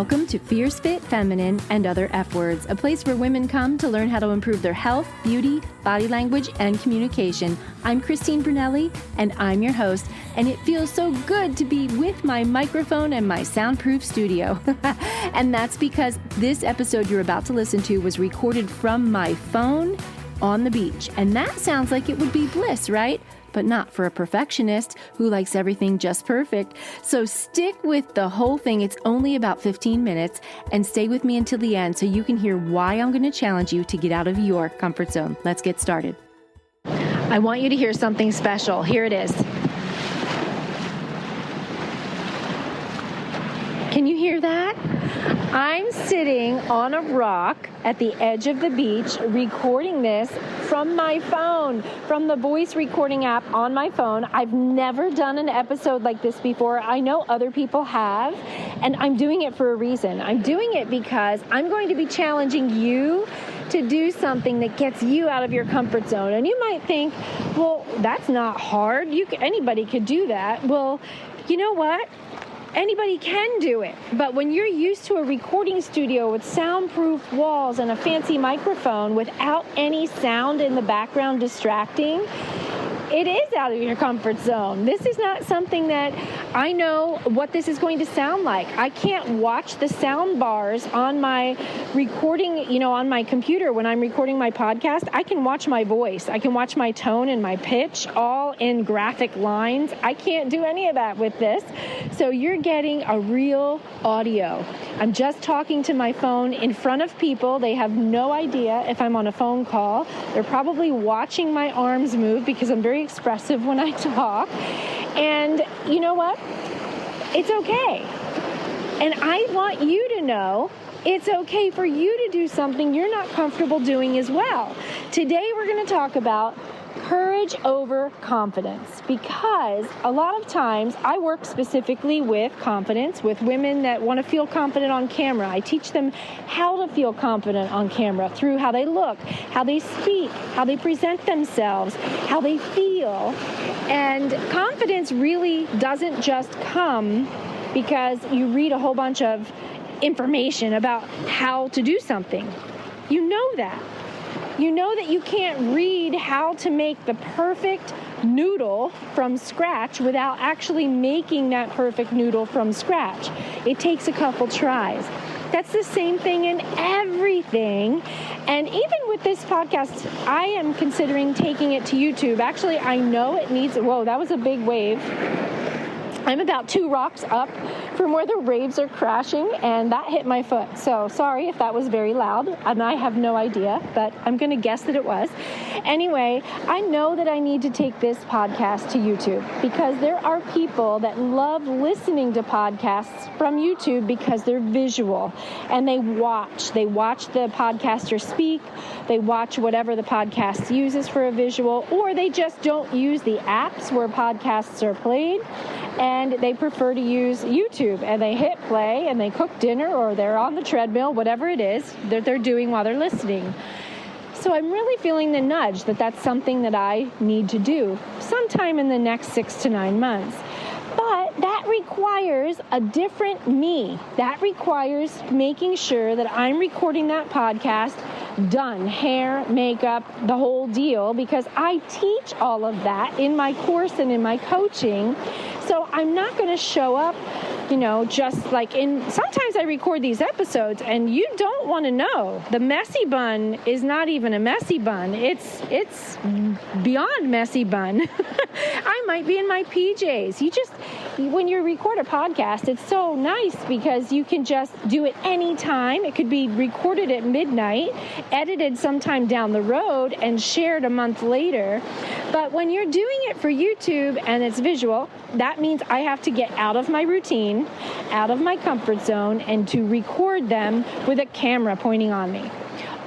Welcome to Fierce Fit Feminine and Other F Words, a place where women come to learn how to improve their health, beauty, body language, and communication. I'm Christine Brunelli, and I'm your host, and it feels so good to be with my microphone and my soundproof studio. And that's because this episode you're about to listen to was recorded from my phone on the beach. And that sounds like it would be bliss, right? But not for a perfectionist who likes everything just perfect. So stick with the whole thing. It's only about 15 minutes, and stay with me until the end so you can hear why I'm going to challenge you to get out of your comfort zone. Let's get started. I want you to hear something special. Here it is. Can you hear that? I'm sitting on a rock at the edge of the beach recording this from my phone, from the voice recording app on my phone. I've never done an episode like this before. I know other people have, and I'm doing it for a reason. I'm doing it because I'm going to be challenging you to do something that gets you out of your comfort zone. And you might think, well, that's not hard. Anybody could do that. Well, you know what? Anybody can do it, but when you're used to a recording studio with soundproof walls and a fancy microphone without any sound in the background distracting, it is out of your comfort zone. This is not something that I know what this is going to sound like. I can't watch the sound bars on my recording, on my computer when I'm recording my podcast. I can watch my voice. I can watch my tone and my pitch all in graphic lines. I can't do any of that with this. So you're getting a real audio. I'm just talking to my phone in front of people. They have no idea if I'm on a phone call. They're probably watching my arms move because I'm very expressive when I talk. And you know what? It's okay. And I want you to know it's okay for you to do something you're not comfortable doing as well. Today we're going to talk about courage over confidence, because a lot of times I work specifically with confidence, with women that want to feel confident on camera. I teach them how to feel confident on camera through how they look, how they speak, how they present themselves, how they feel. And confidence really doesn't just come because you read a whole bunch of information about how to do something. You know that. You know that you can't read how to make the perfect noodle from scratch without actually making that perfect noodle from scratch. It takes a couple tries. That's the same thing in everything. And even with this podcast, I am considering taking it to YouTube. Actually, I know it needs, whoa, that was a big wave. I'm about 2 rocks up from where the waves are crashing, and that hit my foot. So sorry if that was very loud, and I have no idea, but I'm going to guess that it was. Anyway, I know that I need to take this podcast to YouTube because there are people that love listening to podcasts from YouTube because they're visual, and they watch. They watch the podcaster speak. They watch whatever the podcast uses for a visual, or they just don't use the apps where podcasts are played. And they prefer to use YouTube, and they hit play and they cook dinner, or they're on the treadmill, whatever it is that they're doing while they're listening. So I'm really feeling the nudge that that's something that I need to do sometime in the next 6 to 9 months. But that requires a different me. That requires making sure that I'm recording that podcast done, hair, makeup, the whole deal, because I teach all of that in my course and in my coaching. So I'm not going to show up, just like sometimes I record these episodes and you don't want to know. The messy bun is not even a messy bun. It's beyond messy bun. I might be in my PJs. When you record a podcast, it's so nice because you can just do it anytime. It could be recorded at midnight, edited sometime down the road, and shared a month later. But when you're doing it for YouTube and it's visual, that means I have to get out of my routine, out of my comfort zone, and to record them with a camera pointing on me.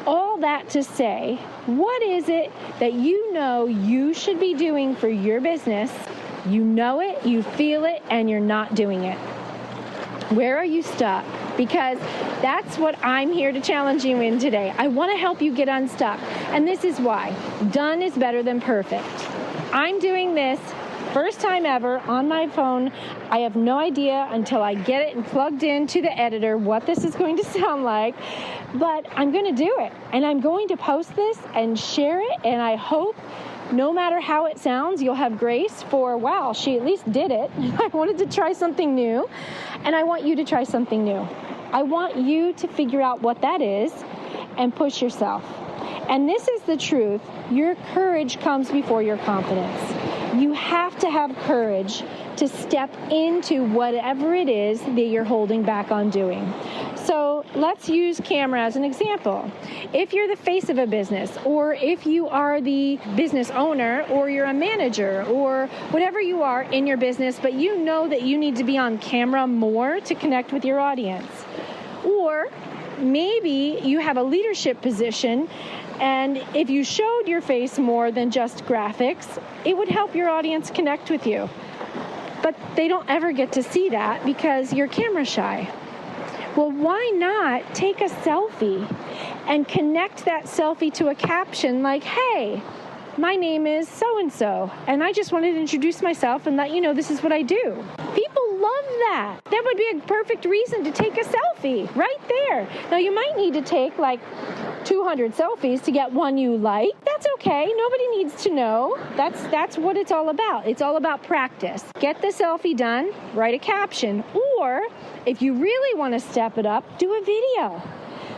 All that to say, what is it that you know you should be doing for your business? You know it, you feel it, and you're not doing it. Where are you stuck? Because that's what I'm here to challenge you in today. I want to help you get unstuck. And this is why. Done is better than perfect. I'm doing this First time ever on my phone. I have no idea until I get it and plugged into the editor what this is going to sound like, but I'm going to do it. And I'm going to post this and share it, and I hope no matter how it sounds, you'll have grace for, wow, she at least did it. I wanted to try something new, and I want you to try something new. I want you to figure out what that is and push yourself. And this is the truth. Your courage comes before your confidence. You have to have courage to step into whatever it is that you're holding back on doing. So let's use camera as an example. If you're the face of a business, or if you are the business owner, or you're a manager, or whatever you are in your business, but you know that you need to be on camera more to connect with your audience. Or maybe you have a leadership position, and if you showed your face more than just graphics, it would help your audience connect with you. But they don't ever get to see that because you're camera shy. Well, why not take a selfie and connect that selfie to a caption like, hey, my name is so-and-so, and I just wanted to introduce myself and let you know this is what I do. People love that. That would be a perfect reason to take a selfie right there. Now, you might need to take like 200 selfies to get one you like. That's okay. Nobody needs to know. That's what it's all about. It's all about practice. Get the selfie done, write a caption, or if you really want to step it up, do a video.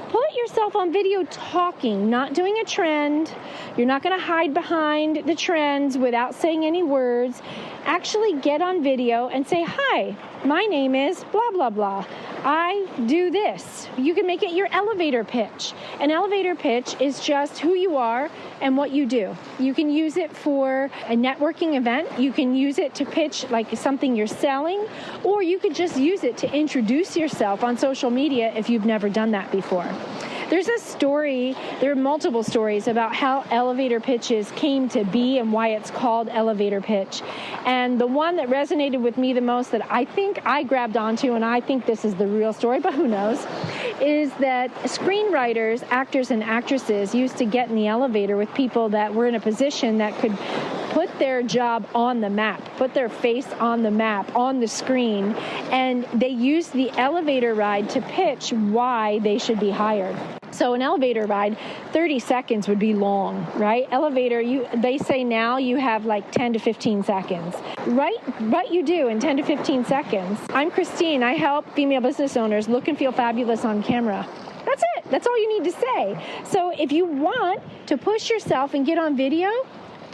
Put yourself on video talking, not doing a trend. You're not going to hide behind the trends without saying any words. Actually get on video and say, hi, my name is blah, blah, blah. I do this. You can make it your elevator pitch. An elevator pitch is just who you are and what you do. You can use it for a networking event. You can use it to pitch like something you're selling, or you could just use it to introduce yourself on social media if you've never done that before. There's a story, there are multiple stories about how elevator pitches came to be and why it's called elevator pitch. And the one that resonated with me the most, that I think I grabbed onto, and I think this is the real story, but who knows, is that screenwriters, actors, and actresses used to get in the elevator with people that were in a position that could put their job on the map, put their face on the map, on the screen, and they used the elevator ride to pitch why they should be hired. So an elevator ride, 30 seconds would be long, right? Elevator, they say now you have like 10 to 15 seconds. Write what you do in 10 to 15 seconds. I'm Christine. I help female business owners look and feel fabulous on camera. That's it. That's all you need to say. So if you want to push yourself and get on video,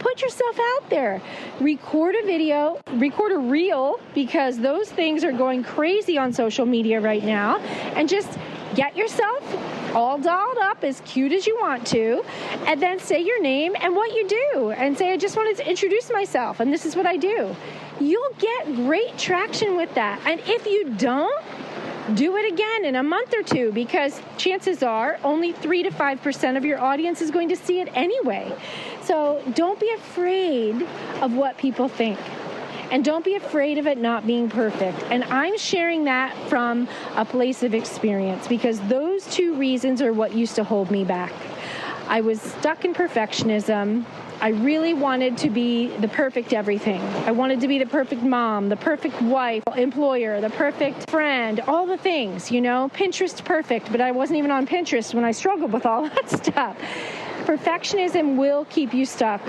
put yourself out there. Record a video, record a reel, because those things are going crazy on social media right now, and just get yourself all dolled up as cute as you want to, and then say your name and what you do, and say, I just wanted to introduce myself, and this is what I do. You'll get great traction with that. And if you don't, do it again in a month or two, because chances are only 3 to 5% of your audience is going to see it anyway. So don't be afraid of what people think. And don't be afraid of it not being perfect. And I'm sharing that from a place of experience, because those two reasons are what used to hold me back. I was stuck in perfectionism. I really wanted to be the perfect everything. I wanted to be the perfect mom, the perfect wife, employer, the perfect friend, all the things, Pinterest perfect, but I wasn't even on Pinterest when I struggled with all that stuff. Perfectionism will keep you stuck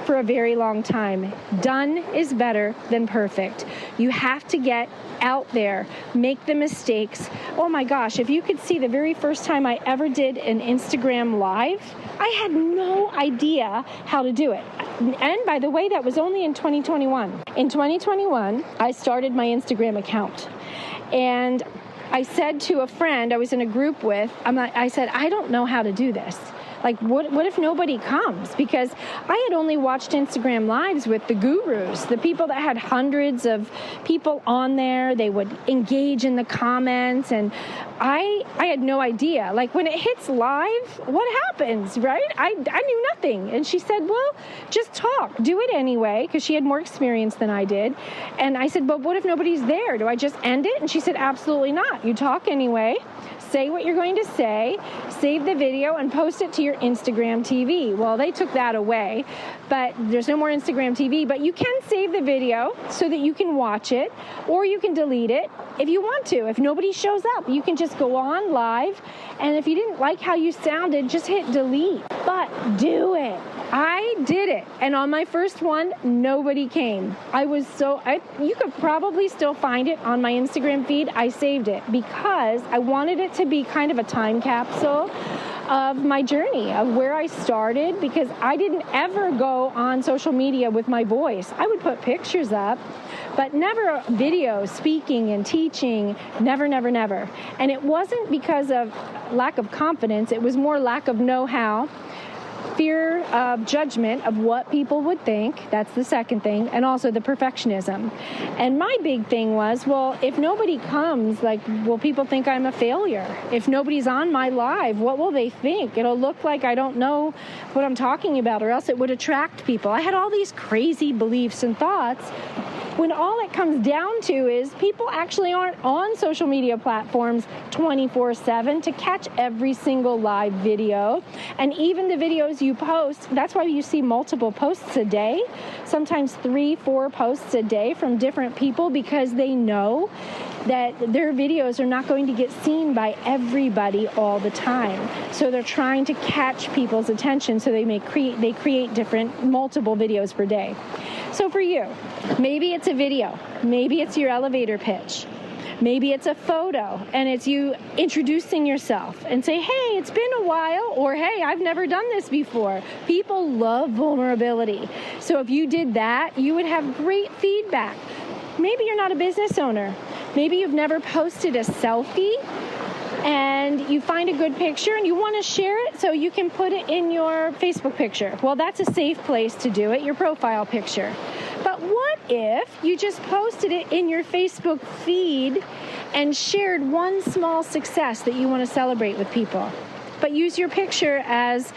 for a very long time. Done is better than perfect. You have to get out there, make the mistakes. Oh my gosh, if you could see the very first time I ever did an Instagram Live, I had no idea how to do it. And by the way, that was only in 2021. In 2021, I started my Instagram account. And I said to a friend I was in a group with, I said, I don't know how to do this. Like, what if nobody comes? Because I had only watched Instagram Lives with the gurus, the people that had hundreds of people on there. They would engage in the comments, and I had no idea. Like, when it hits live, what happens, right? I knew nothing. And she said, well, just talk. Do it anyway, because she had more experience than I did. And I said, but what if nobody's there? Do I just end it? And she said, absolutely not. You talk anyway. Say what you're going to say, save the video, and post it to your Instagram TV. Well, they took that away. but there's no more Instagram TV, but you can save the video so that you can watch it, or you can delete it if you want to. If nobody shows up, you can just go on live, and if you didn't like how you sounded, just hit delete. But do it. I did it, and on my first one, nobody came. You could probably still find it on my Instagram feed. I saved it because I wanted it to be kind of a time capsule of my journey, of where I started, because I didn't ever go on social media with my voice. I would put pictures up, but never videos, speaking and teaching, never. And it wasn't because of lack of confidence, it was more lack of know-how, fear of judgment of what people would think. That's the second thing. And also the perfectionism. And my big thing was, well, if nobody comes, will people think I'm a failure? If nobody's on my live, what will they think? It'll look like I don't know what I'm talking about, or else it would attract people. I had all these crazy beliefs and thoughts, when all it comes down to is people actually aren't on social media platforms 24/7 to catch every single live video. And even the videos you post, that's why you see multiple posts a day, sometimes 3-4 posts a day from different people, because they know that their videos are not going to get seen by everybody all the time. So they're trying to catch people's attention, so they create different multiple videos per day. So for you, maybe it's a video, maybe it's your elevator pitch, maybe it's a photo and it's you introducing yourself and say, hey, it's been a while, or hey, I've never done this before. People love vulnerability. So if you did that, you would have great feedback. Maybe you're not a business owner. Maybe you've never posted a selfie and you find a good picture and you want to share it so you can put it in your Facebook picture. Well, that's a safe place to do it, your profile picture. But what if you just posted it in your Facebook feed and shared one small success that you want to celebrate with people? But use your picture as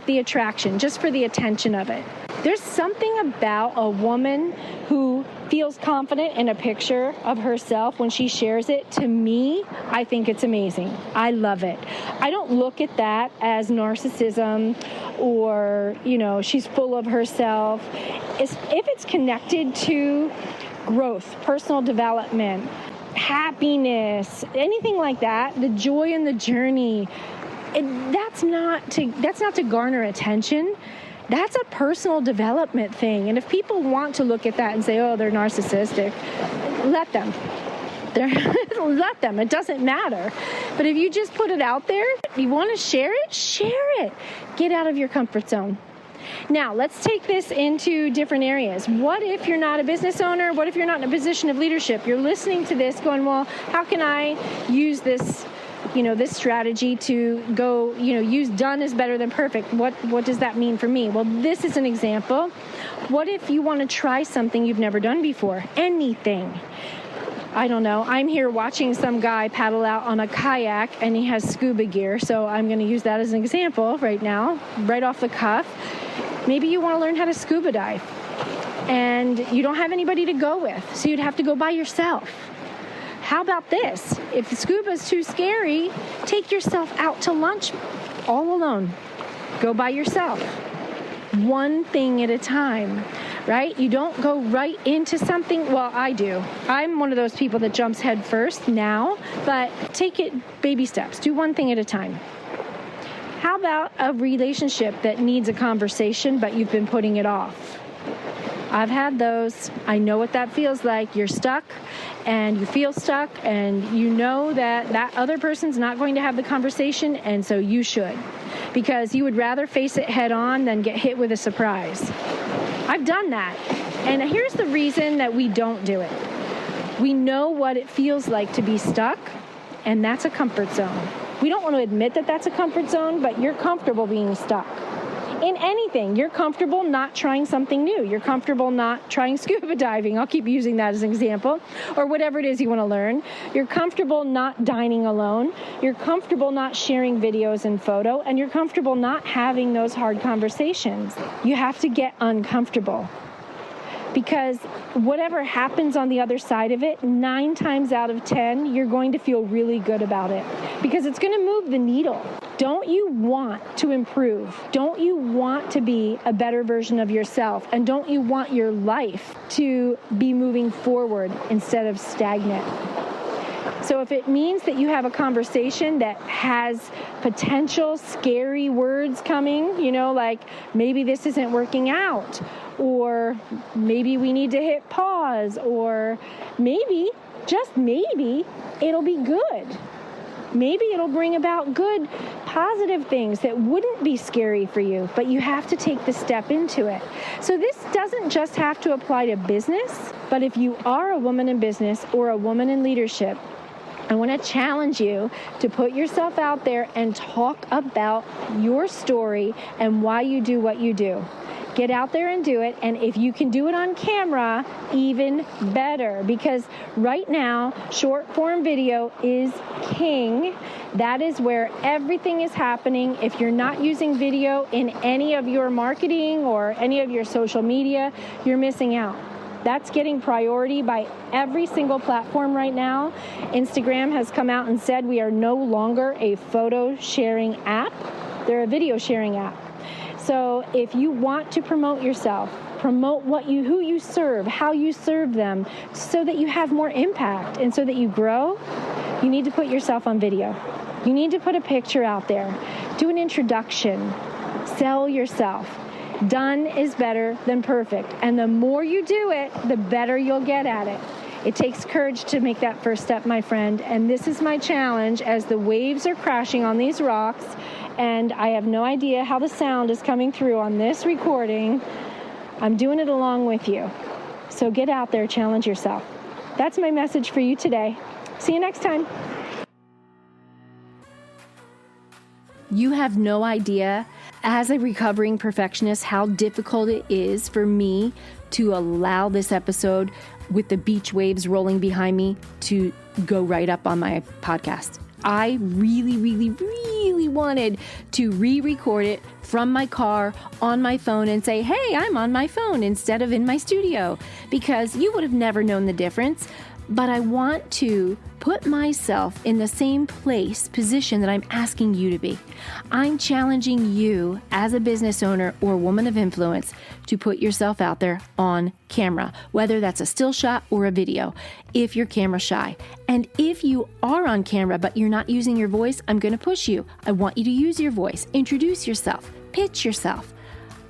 the attraction, just for the attention of it. There's something about a woman who feels confident in a picture of herself when she shares it. To me, I think it's amazing. I love it. I don't look at that as narcissism or, she's full of herself. If it's connected to growth, personal development, happiness, anything like that, the joy in the journey, that's not to garner attention. That's a personal development thing. And if people want to look at that and say, oh, they're narcissistic, let them. Let them. It doesn't matter. But if you just put it out there, you want to share it. Get out of your comfort zone. Now, let's take this into different areas. What if you're not a business owner? What if you're not in a position of leadership? You're listening to this going, well, how can I use this this strategy to go, use done is better than perfect. What does that mean for me? Well, this is an example. What if you want to try something you've never done before? Anything. I don't know. I'm here watching some guy paddle out on a kayak and he has scuba gear. So I'm going to use that as an example right now, right off the cuff. Maybe you want to learn how to scuba dive and you don't have anybody to go with. So you'd have to go by yourself. How about this? If scuba's too scary, take yourself out to lunch all alone. Go by yourself. One thing at a time, right? You don't go right into something. Well, I do. I'm one of those people that jumps head first now, but take it baby steps. Do one thing at a time. How about a relationship that needs a conversation, but you've been putting it off? I've had those. I know what that feels like. You're stuck and you feel stuck and you know that other person's not going to have the conversation, and so you should, because you would rather face it head on than get hit with a surprise. I've done that. And here's the reason that we don't do it. We know what it feels like to be stuck, and that's a comfort zone. We don't want to admit that that's a comfort zone, but you're comfortable being stuck. In anything, you're comfortable not trying something new. You're comfortable not trying scuba diving. I'll keep using that as an example. Or whatever it is you want to learn. You're comfortable not dining alone. You're comfortable not sharing videos and photo. And you're comfortable not having those hard conversations. You have to get uncomfortable. Because whatever happens on the other side of it, 9 times out of 10, you're going to feel really good about it. Because it's going to move the needle. Don't you want to improve? Don't you want to be a better version of yourself? And don't you want your life to be moving forward instead of stagnant? So if it means that you have a conversation that has potential scary words coming, like maybe this isn't working out, or maybe we need to hit pause, or maybe, just maybe, it'll be good. Maybe it'll bring about good, positive things that wouldn't be scary for you, but you have to take the step into it. So this doesn't just have to apply to business, but if you are a woman in business or a woman in leadership, I want to challenge you to put yourself out there and talk about your story and why you do what you do. Get out there and do it. And if you can do it on camera, even better. Because right now, short form video is king. That is where everything is happening. If you're not using video in any of your marketing or any of your social media, you're missing out. That's getting priority by every single platform right now. Instagram has come out and said we are no longer a photo sharing app. They're a video sharing app. So if you want to promote yourself, promote who you serve, how you serve them, so that you have more impact and so that you grow, you need to put yourself on video. You need to put a picture out there. Do an introduction. Sell yourself. Done is better than perfect. And the more you do it, the better you'll get at it. It takes courage to make that first step, my friend. And this is my challenge as the waves are crashing on these rocks. And I have no idea how the sound is coming through on this recording. I'm doing it along with you. So get out there, challenge yourself. That's my message for you today. See you next time. You have no idea, as a recovering perfectionist, how difficult it is for me to allow this episode with the beach waves rolling behind me to go right up on my podcast. I really wanted to re-record it from my car on my phone and say, hey, I'm on my phone instead of in my studio, because you would have never known the difference. But I want to put myself in the same position that I'm asking you to be. I'm challenging you as a business owner or woman of influence to put yourself out there on camera, whether that's a still shot or a video, if you're camera shy. And if you are on camera but you're not using your voice, I'm going to push you. I want you to use your voice, introduce yourself, pitch yourself.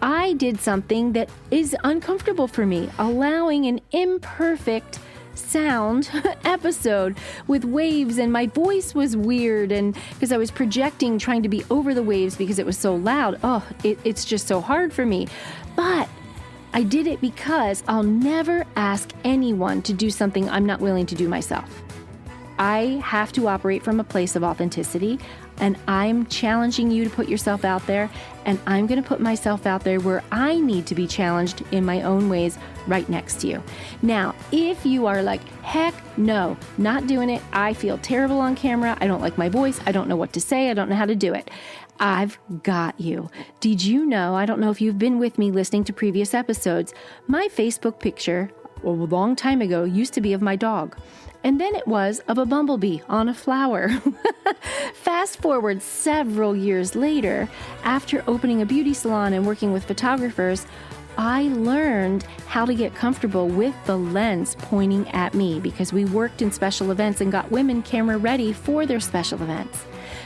I did something that is uncomfortable for me, allowing an imperfect sound episode with waves, and my voice was weird, and because I was projecting, trying to be over the waves because it was so loud. It's just so hard for me. But I did it because I'll never ask anyone to do something I'm not willing to do myself. I have to operate from a place of authenticity, and I'm challenging you to put yourself out there, and I'm going to put myself out there where I need to be challenged in my own ways right next to you. Now, if you are like, heck no, not doing it, I feel terrible on camera, I don't like my voice, I don't know what to say, I don't know how to do it, I've got you. Did you know, I don't know if you've been with me listening to previous episodes, my Facebook picture a long time ago used to be of my dog. And then it was of a bumblebee on a flower. Fast forward several years later, after opening a beauty salon and working with photographers, I learned how to get comfortable with the lens pointing at me, because we worked in special events and got women camera ready for their special events.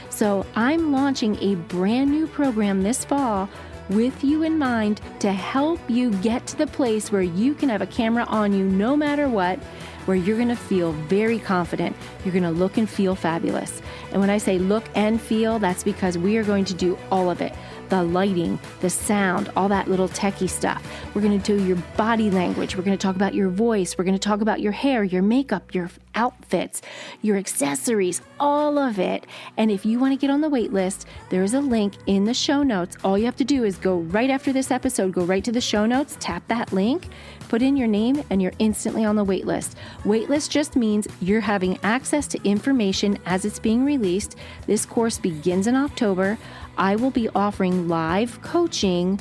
So I'm launching a brand new program this fall with you in mind to help you get to the place where you can have a camera on you no matter what, where you're going to feel very confident. You're going to look and feel fabulous. And when I say look and feel, that's because we are going to do all of it. The lighting, the sound, all that little techie stuff. We're going to do your body language. We're going to talk about your voice. We're going to talk about your hair, your makeup, your outfits, your accessories, all of it. And if you want to get on the wait list, there is a link in the show notes. All you have to do is go right after this episode, go right to the show notes, tap that link, put in your name, and you're instantly on the wait list. Wait list just means you're having access to information as it's being released. This course begins in October. I will be offering live coaching,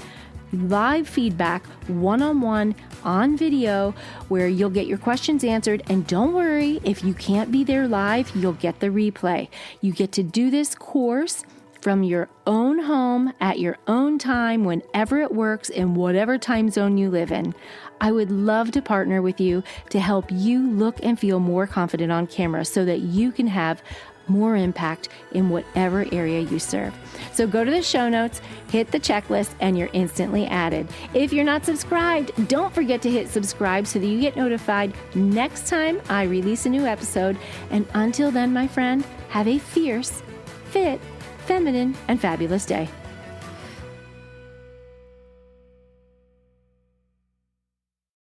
live feedback, one-on-one on video, where you'll get your questions answered. And don't worry, if you can't be there live, you'll get the replay. You get to do this course from your own home at your own time, whenever it works, in whatever time zone you live in. I would love to partner with you to help you look and feel more confident on camera so that you can have more impact in whatever area you serve. So go to the show notes, hit the checklist, and you're instantly added. If you're not subscribed, don't forget to hit subscribe so that you get notified next time I release a new episode. And until then, my friend, have a fierce, fit, feminine, and fabulous day.